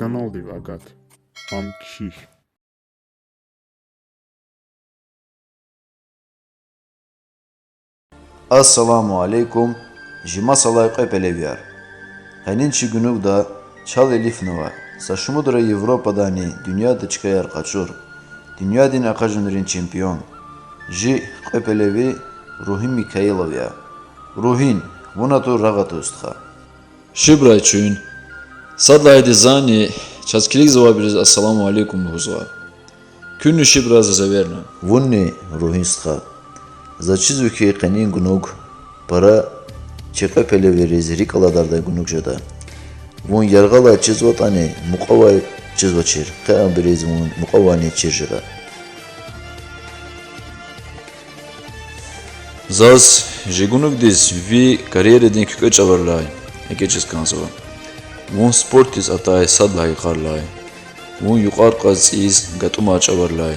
канал Агат. Амчи. Assalamu alaikum. Jima salay qepeleviyar. Heninçi günü da çal elifnova. Saşumudra Evropa'dani dünyada çıkayar kaçur. Dünya din akajınların çempiyon. Ji qepelevi Ruhin Mikhailovya. Ruhin, vunatu ragatu ustha. Шибрачун. Садлайди зани часкилик завабирез ассаламу алейкум хузва. Күнү шибра заверна. Vunni Ruhin ustha. Zaçizu ki qanin gunug para çeqepelevi rezrik aladarda gunug jada. Vun yargala çizvatani muqavay çizvaçir. Qan birez vun muqavani çirjira. Заз жигунук дис ви карьередин кükөчаварлай. Экечес канзова. Вун спортис атай садлай қарлай. Вун юқар қазиз гатумачаварлай.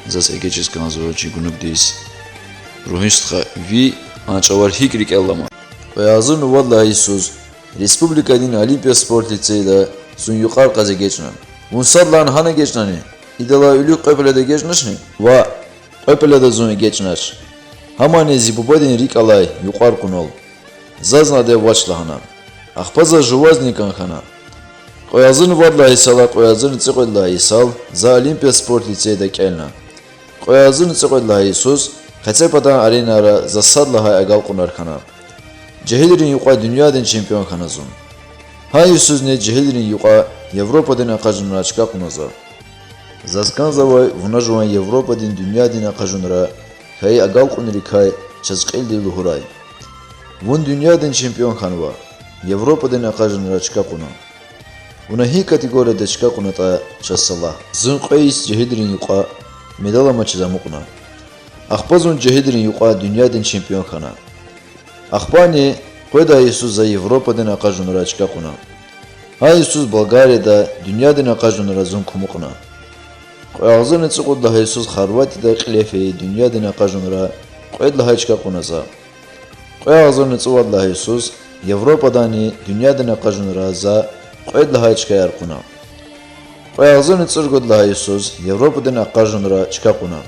Заз экечес канзова жигунук дис. Ruhinstxa vi ançavar hikrik ellama. Beyazın vallahi söz Respublikadın Olimpiya Sport Liseyda sun yuqar qaza geçnan. Vun sadlan hana geçnani. İdala ülük qepelede geçnashni. Va qepelede zun geçnash. Hamane zibubadin rikalay yuqar qunol. Zazna de vaçlahana. Axpaza juvaznikan khana. Qoyazın vallahi sala qoyazın tsiqollahi sal za Olimpiya Sport Liseyda kelna. Qoyazın tsiqollahi söz Xaçepadan arenara zasadlahay agal qunar khana. Cehilrin yuqa dünyadan çempiyon khanazun. Hay sözne cehilrin yuqa Avropadan aqajunra çıqa qunaza. Zaskan zavay vunajwan Avropadan dünyadan aqajunra hay agal qunri kay chazqildi luhuray. Vun dünyadan çempiyon khanwa. Avropadan aqajunra çıqa quna. Una hi kategoriyada çıqa qunata chasala. Zun qays cehilrin yuqa medala maçıza muqna. Axpazun cehidrin yuqa dünyadan çempiyon khana. Axpani qoyda Yesus za Avropadan aqajunra çıqa quna. Ha Yesus Bulgariyada dünyadan aqajunra zun kumuqna. Qoyağzın tsiqudda Yesus Xorvatiyada qilefi dünyadan aqajunra qoyda çıqa qunaza. Qoyağzın tsiqudda Yesus Avropadan dünyadan aqajunra za qoyda çıqa yar quna. Qoyağzın tsiqudda Yesus Avropadan aqajunra çıqa quna.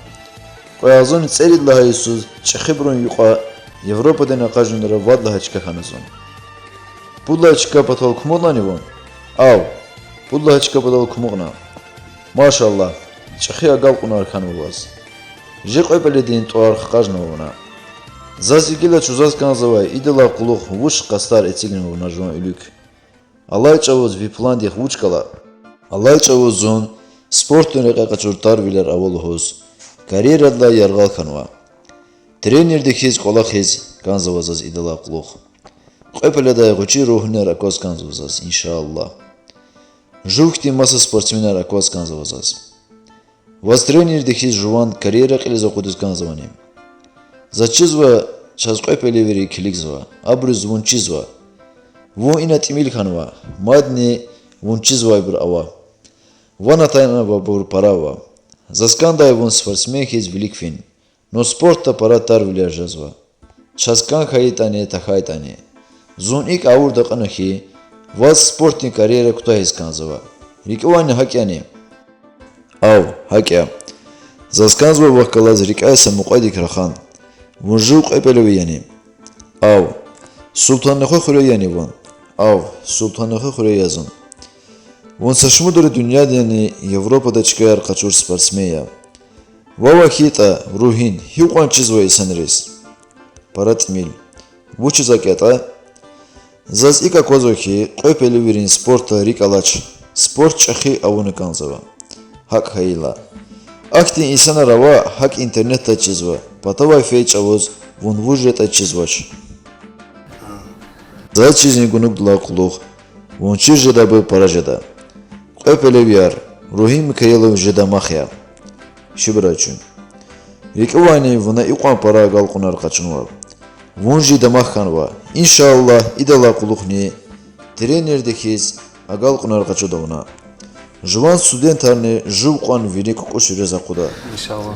Qoyazın tseridla Yesus çxibrun yuqa Avropadan aqajunra vadla çıqa khanazun. Pudla çıqa patal kumolani Av. Pudla çıqa patal kumogna. Maşallah. Çxi agal qunar khanulaz. Je qopeledin toar qajnovna. Zazigila chuzaz kanzavay idela quluq vush qastar etigin vunajwan ülük. Allah çavoz viplandi vuchkala. Allah çavozun sportun qaqachurtar viler avolhoz. Karyeradla yargal kanva. Trenerdeki qola xiz kanzavazaz idala quluq. Qepelada g'uchi ruhner akoz kanzavazaz inşallah. Juvkti masa sportsmenar akoz kanzavazaz. Vaz trenerdeki juvan karyera qiliza quduz kanzavani. Zachizva chaz qepeleveri kiligzva. Abruz vunchizva. Vun ina timil kanva. Madni vunchizva bir ava. Vanatayna babur parava. Засkanday vun sportsmen hiz velikfin. No sportta para tarviler jazva. Chaskan khaytani takhaytani. Zun ilk avurda qanahi vaz sportni karyera kutahiz kanzava. Rikwani hakyani. Av hakya. Zaskanzva vaqkalaz rikaysa muqadik rakhan. Vun juq epeleviyani. Av. Sultanlığı khureyani vun. Av. Sultanlığı khureyazın. Vun saşmudur dünyadani Avropada çıkayar qaçur sportsmeya. Vava hita Ruhin hiuqan chizva isanres. Paratmil. Bu chizaketa zaz ika kozoki qopelivirin sporta rikalaç. Sport çaxi avunu kanzava. Hak hayla. Akti insana rava hak internetta chizva. Patava fey çavoz vun vujeta chizvaç. Zaz çizin gunuk dla quluq. Vun chirjeda bu parajeda. Qepeleviyar Ruhin Mikhailov jedamaxya. Shibrachun. Rikwani vuna iqan para gal qunar qaçunva. Vun jedamax kanva. İnşallah idala quluqni trenerdekiz agal qunar qaçudavna. Juvan studentarni juvqan verik qo'shireza quda. İnşallah.